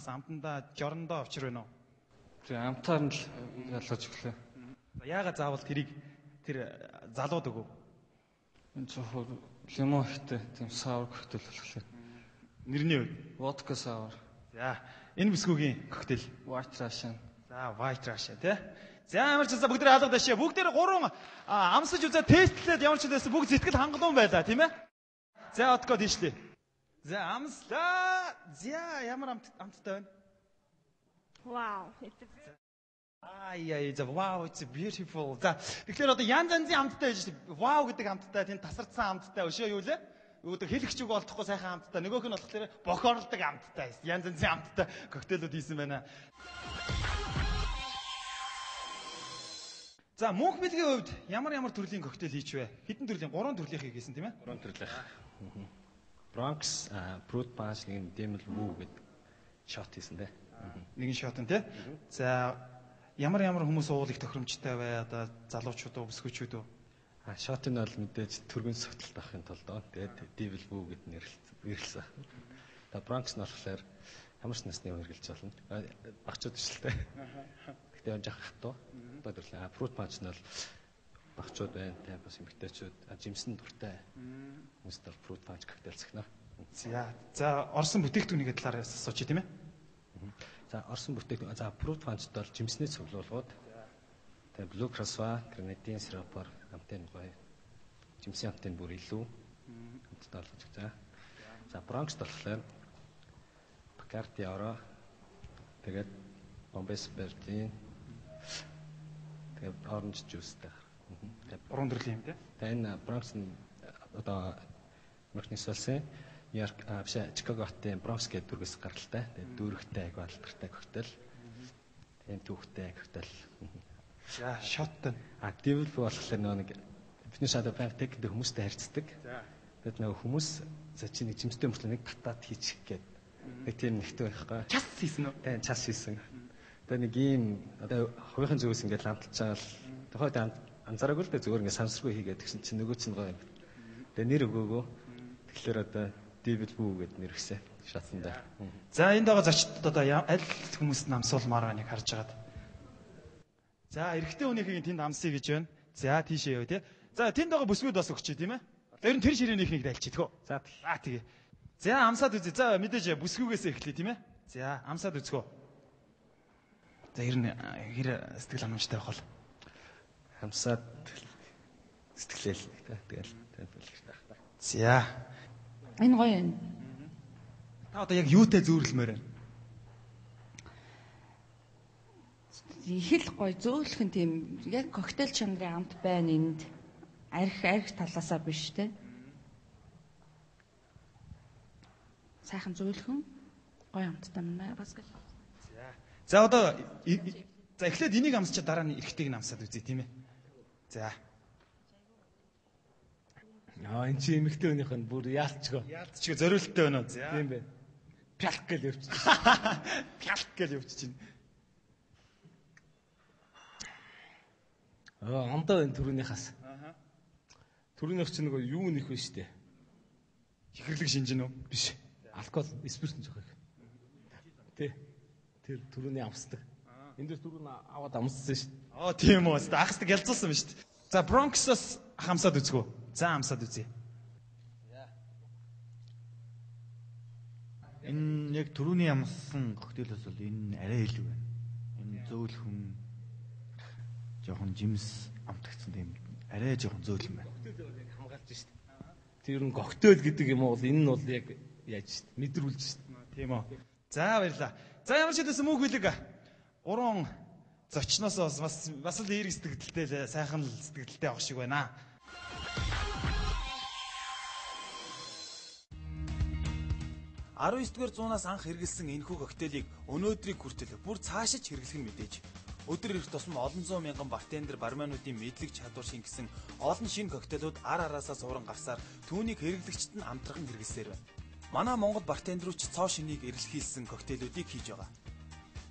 Амтандаа жорондоо авчир байна уу? Тэг амтаар нь л ялгаж өглөө. Яагаад заавал тэр залууд өгөө? Энэ цохол лимон ихтэй тийм савар коктейл болохлаа. Нэрний үед. Водка савар. За, энэ бүсгүйгийн коктейл. White Russian. За, White Russian тий. За, ямар ч гэсэн бүгд хаалга дэшээ. Бүгдээр 3 амсаж үзээ тестлээд ямар ч байсан бүгд сэтгэл хангалуун байлаа, тийм ээ? За, отко дийшлээ. За, амслаа. За, ямар амттай байна? Wow. За, wow, it's beautiful. За, тэгэхээр одоо янз янзын амттай байж шүү. Wow гэдэг амттай, тийм тасарсан амттай өшөө юу лээ? Юу гэдэг хэлэгч үг олдохгүй сайхан амттай. Нөгөөх нь болохоор бохоорлдог амттай. Янз янзын амттай коктейлүүд хийсэн байна. За, мөнх мэлгийн хувьд ямар төрлийн коктейл хийч вэ? Хэдэн төрлийн? 3 төрлийнх хийсэн тийм ээ? 3 төрлийнх. Bronx, Brut Punch, нэг Demel Woo гэдэг shot хийсэн дээ. Нэгэн shot нь тий. За, ямар хүмүүс уулах тохиромжтой вэ? Одоо залуучууд уу, бүсгүйчүүд үү? Shot нь бол мэдээж түргэн согтолт авахын тулд тэгээд Demel Woo гэдэг нэрлсэн. Тэгээд Bronx нь болохоор ямар ч насны хүн хэрэглэж болно. Багчууд биш л дээ. Гэхдээ он жахах тоо. Одоо төрлөө. Brut Punch нь бол багчууд байна, тэ бас эмэгтэйчүүд, жимсэн дуртай. Хүмүүст бол Brut Punch коктейл цахнаа. За, орсон бүтээгдэхүүний талаар асууж тийм ээ? За, орсон бүтээгдэхүүн. За, Brut Punch бол жимснээ цуглуулгууд. Тэгээ Blue Cross-ва, гранатин сиропор амтэн гоё. Жимсэн амтэн бүр илүү амттай болгож байгаа. За, Bronx болохоор Bacardi Oro. Тэгээд Bombay Spirtin. Тэгээд orange juice-тэй. 3 төрлийн юм тий. Тэгээд энэ Bronx нь одоо Америкнээс болсон Чикаго хотын Bronx гэдэг дүргээс гаралтай. Тэгээд дүүрэгтэй аяг алдартай коктейл. Тэгээд түүхтэй коктейл. За, shot. Devil болохоор нэг бидний шатаа практик гэдэг хүмүүстэй харьцдаг. Тэгээд нэг хүмүүс за чи нэг жимстэй мөртлөө нэг батат хийчих гээд нэг тийм нэгтэй байхгүй. Час хийсэн үү? Тэгээд час хийсэн. Тэгээд нэг ийм одоо хувийнхын зүгээс ингээд ламталчаал тохойд анзаараагүй л дээ зүгээр ингээд самсргүй хийгээд тэгсэн чинь нөгөө чинь гоё. Тэгээд нэр өгөөгөө. Тэгэхээр одоо Devil Woo гэд нэр өгсөн шатсандаа. За, энд байгаа зочдод одоо аль хүмүүст намсуулмаар байгааг харж байгаад. За, эрэгтэй хүнийхийг тэнд амсъя гэж байна. За, тийшээ яв тий. За, тэнд байгаа бүсгүүд бас өгч тийм ээ? Тэр нь тэр ширээнийхнийг дайлчих тгөө. За, тэгээ. За, амсаад үзье. За, мэдээж бүсгүйгээс эхлэе тийм ээ? За, амсаад үзгөө. За, хэр сэтгэл ханамжтай байх бол. Хамсаад сэтгэлээл тэгэл тайлбарлах таа. За. Энэ гоё юм. Та одоо яг юутай зөөрлөмөр байна? Их л гоё зөөлөх нь тийм яг коктейл чанарын амт байна энд. Арх талаасаа биш те. Сайхан зөөлхөн гоё амттай маа бас гэл. За, одоо эхлээд энийг амсчаад дараа нь эрэгтэйг нь амсаад үзье тийм ээ? За. Эн чи эмэгтэй хүнийх нь бүр яалтчгүй. Яалтчгүй зориулттай байна уу? За. Тийм бэ. Пялх гэл явчих. Пялх гэл явчих чинь. Ондоо энэ түрүүнийхээс. Түрүүнийх чинь нөгөө юу нэх вэ штэ. Чихэрлэг шинжин үү? Биш. Алкол, спирт нь жоох их. Тэ. Тэр түрүүний амсдаг. Энд дээр түрүүн аваад амссан штэ. Тийм үү. Ахсдаг ялцуулсан ба штэ. За, Bronx-оос хамсаад үзгөө. За, амсаад үзье. Энэ яг түрүүний амссан коктейлээс бол энэ арай илүү байна. Энэ зөөлхөн жоохон жимс амтгцсан тийм арай жоохон зөөлөн байна. Коктейл яг хамгаалж штэ. Тэр нь коктейл гэдэг юм бол энэ нь бол яг яаж штэ мэдрүүлж штэ. Тийм үү. За, баярлаа. За, ямар ч хэдсэн мөнх билэг 3 зочноос бас л эерэг сэтгэлдэлтэй сайхан л сэтгэлдэлтэй авах шиг байна. 19-р зуунаас анх хэрэгэлсэн энэхүү коктейлийг өнөөдрийг хүртэл бүр цаашиж хэрэглэх нь мэдээж. Өдөр ирэх тусам олон зуун мянган бартендер барменуудын мэдлэг чадвар шингэсэн олон шинэ коктейлүүд ар араасаа сууран гарсаар түүнийг хэрэглэгчид нь амтрахан хэрэглэсээр байна. Манай Монгол бартендерүүч цоо шинийг эрэлхийлсэн коктейлүүдийг хийж байгаа.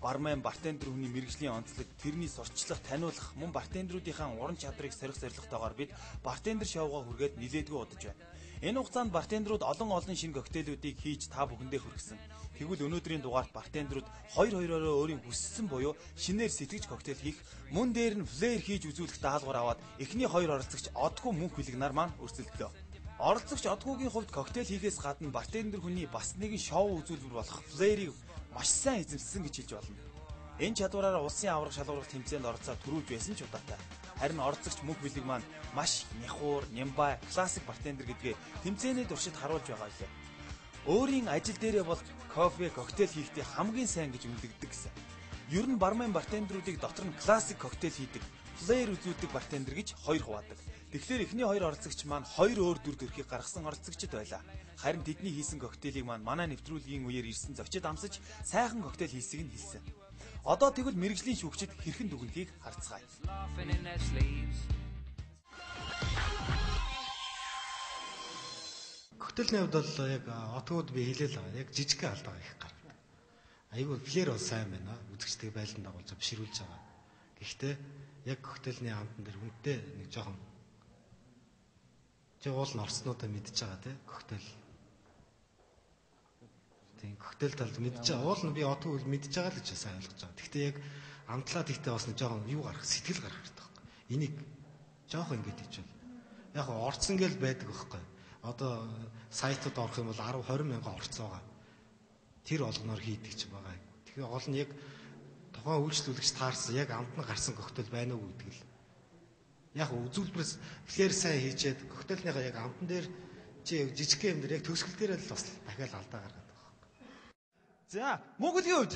Бармен бартендер хүний мэргэжлийн онцлог, тэрний сурчлах, таниулах, мөн бартендерүүдийнхээ уран чадрыг сорих зорилготойгоор бид бартендер шоугаа хүргээд нилээдгүй удаж байна. Энэ хугацаанд бартендерууд олон шинэ коктейлүүдийг хийж та бүхэндээ хүргэсэн. Тэгвэл өнөөдрийн дугаарт бартендерууд 2-2-ороо өөрийн хүссэн буюу шинээр сэтгэж коктейл хийх, мөн дээр нь флэйр хийж үзүүлэх даалгавар аваад эхний 2 оролцогч Одгүй мөнх билгнаар маань өрсөлдөлөө. Оролцогч Одгүйгийн хувьд коктейл хийхээс гадна бартендер хүний бас нэгэн шоу үзүүлбэр болох флэйрийг маш сайн эзэмшсэн гэж хэлж болно. Энэ чадвараараа улсын аврах шалгуулах тэмцээнд оролцоод төрүүлж байсан ч удаатай. Харин оролцогч мөнх билэг маань маш няхуур, нямбай, классик бартендер гэдгээ тэмцээний туршид харуулж байгаа лээ. Өөрийн ажил дээрээ бол кофе, коктейл хийхдээ хамгийн сайн гэж үнэлэгддэг гэсэн. Ер нь бармен бартендеруудыг дотор нь классик коктейл хийдэг, флэйр үзүүлдэг бартендер гэж хоёр хуваадаг. Тэгэхээр эхний 2 оролцогч маань 2 өөр дүр төрхийг гаргасан оролцогчд байлаа. Харин тэдний хийсэн коктейлийг маань манай нэвтрүүлгийн үеэр ирсэн зочид амсаж сайхан коктейл хийсийг нь хэлсэн. Одоо тэгвэл мэрэгжлийн шүүгчид хэрхэн дүгнэхийг харцгаая. Коктейлний хувьд бол яг отгууд би хэлээл байгаа. Яг жижигхэн алдаа их гардаг. Айгүй флэр бол сайн байна. Үзэгчдийг байлдан дагуулж бишрүүлж байгаа. Гэхдээ яг коктейлний амтан дээр үнэтэй нэг жоохон уул нь орснуудаа мэдж байгаа тий коктейл. Тийм коктейл талд мэдж байгаа. Уул нь би отгүй мэдж байгаа л гэж сайн ойлгож байгаа. Гэхдээ яг амтлаад ихтэй бас нэг жоохон юу гарах, сэтгэл гарах хэрэгтэй байхгүй. Энийг жоохон ингэж хийчихвэл яг орцсон гэл байдаг байхгүй. Одоо сайтад орох юм бол 10-20 мянган орц байгаа. Тэр олгоноор хийдэг ч байгаа. Тэгэхээр гол нь яг тухайн үйлчлүүлэгч таарсан яг амтны гарсан коктейл байна уу гэдэг л. Яг үзүүлбэрээс тэгэхээр сайн хийчээд коктейлныхаа яг амтан дээр чи жижиг юм дээр яг төгсгөл дээр л бас дахиад алдаа гаргаад байгаа. За, Монголын хувьд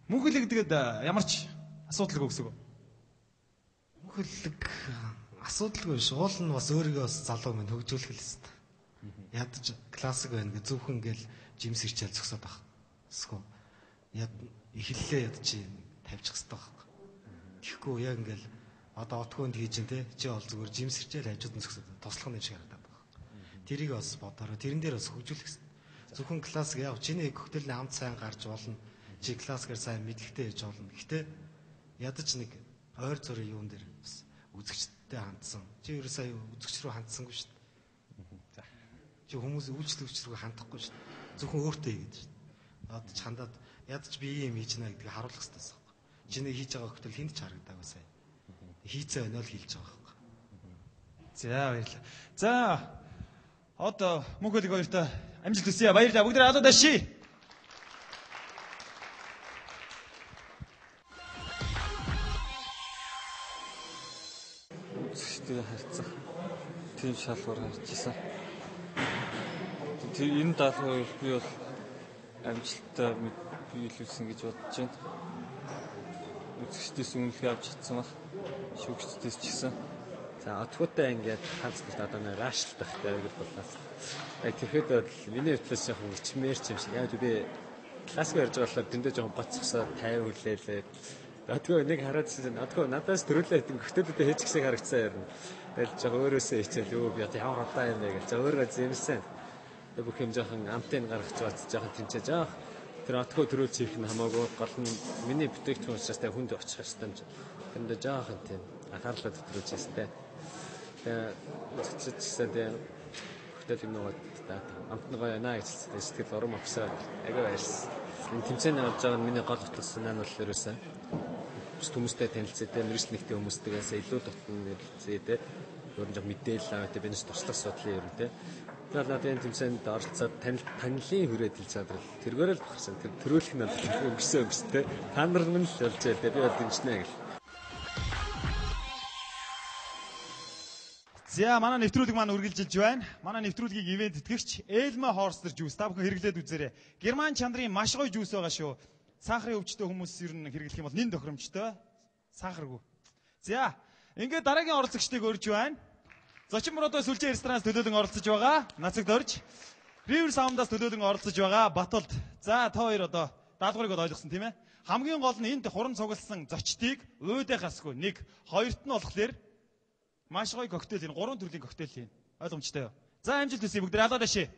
мөнхөлөг тэгээд ямар ч асуудалгүй гэсэн үг. Мөнхөлөг асуудалгүй ш. Уул нь бас өөрийгөө бас залуу минь хөгжүүлэх л хэвээр. Ядаж классик байна гэж зөвхөн ингээл жимс ирчээл зөксөд байх. Эсвэл яд эхлэлээ яд чи тавьчих хэрэгтэй байх. Тэгэхгүй яг ингээл одоо отгоонд хийж ин чи бол зүгээр жимс ирчээл хажууд нь зөксөд туслах юм шиг харагдаад байна. Тэрийг бас бодороо тэрэн дээр бас хөгжүүлэх хэрэгтэй. Зөвхөн классик яг чиний коктейлний амт сайн гарч болно. Чи классикээр сайн мэдлэгтэй хийж болно. Гэхдээ ядаж нэг ойр зургийн юун дээр бас үзэгчтэй хандсан. Чи ерөө сая үзэгч рүү хандсангүй шүү дээ. Чи хүмүүс үйлчлэгч рүү хандахгүй шүү дээ. Зөвхөн өөртөө хийгээд шүү дээ. Одоо ч хандаад ядаж би ийм хийж нэ гэдгийг харуулах хэрэгтэй байна. Чи нэг хийж байгаа хөтөл хүнд ч харагдаагүй сая. Хийцээ өнөө л хэлж байгаа байхгүй. За баярлалаа. За одоо мөнхөлөг хоёртоо амжилт хүсье. Баярлалаа. Бүгдээ алуу дэши. Үзэгчтэй харьцах тийм шалгуур гарч ирсэн. Тэр энэ даалгаврыг би бол амжилттай биелүүлсэн гэж бодож байна. Үзэгчдээс үнэлгээ авч чадсан баг. Шүүгчдээс ч гэсэн. За отгоотой ингээд ганц гэж одоо нэг раашлах гэдэг болоос. Яг тэгэхэд бол миний хувьд яг хурцмээр ч юм шиг. Яг би классик ярьж байгаа болохоор дэндээ жоохон гоцсоо 50 хүлээлээ. Отгоо нэг хараад ирсэн. Отгоо надаас төрүүлээд хөтөлбөрөдөө хийж гисэг харагдсан юм. Тэгэл жоо өөрөөсөө хичээл өө би одоо ямар удаа юм бэ гэж. За өөрөө зэмсэн. Тэг бүх юм жоохон амтын гаргаж бац жоохон тэмцээж аа. Тэр отгоо төрүүлж хийх нь хамаагүй гол нь миний бүтээгдэхүүн учраас тэг хүнд очих хэвээр юм. Тэнд жоохон тийм анхаарлаа төтрүүлж хэвээр. Тэгээ үзчихсэн дээ. Хөтөл юм уу та амтны гоё наа гэж сэтгэл урам авсаа. Ага баярс. Энэ тэмцээний авч байгаа миний гол утсан нь бол ерөөсөө хүмүүстэй танилцээ те мэрэгчлэгтэй хүмүүстэйгээс илүү дотн нэлцээ те өөр нэг мэдээлэл аваа те бинэс туслах судлын юм те тэгээд надад энэ тэмцээнд оролцоод танилын хүрээд хэлж чадвал тэргээр л бахарсан тэр төрөөлөх нь өнгөсөн те та нар минь л болж те би бол дэмжнэ гэл. За манай нэвтрүүлэг маань үргэлжилж байна. Манай нэвтрүүлгийг ивент тэтгэгч Elma Horster Juice та бүхэн хэрэглээд үзээрэй. Герман чандрын маш гоё жуус байгаа шүү. Сахарын өвчтөе хүмүүс ер нь хэрэглэх юм бол нэн тохиромжтой. Сахаргүй. За ингээд дараагийн оролцогчдыг өрж байна. Зочин мөрөдөө сүлжээ ресторанаас төлөөлөн оролцож байгаа. Нацагд орж. River Sound-аас төлөөлөн оролцож байгаа. Баталд. За та хоёр одоо даалгаврыг ойлгосон тийм ээ. Хамгийн гол нь энд хуран цугласан зочдыг өөдөөхасгүй нэг хоёрт нь болохоор маш гоё коктейл энэ 3 төрлийн коктейл хийн. Ойлгомжтой юу? За амжилт хүсье бүгд алаад ашиг.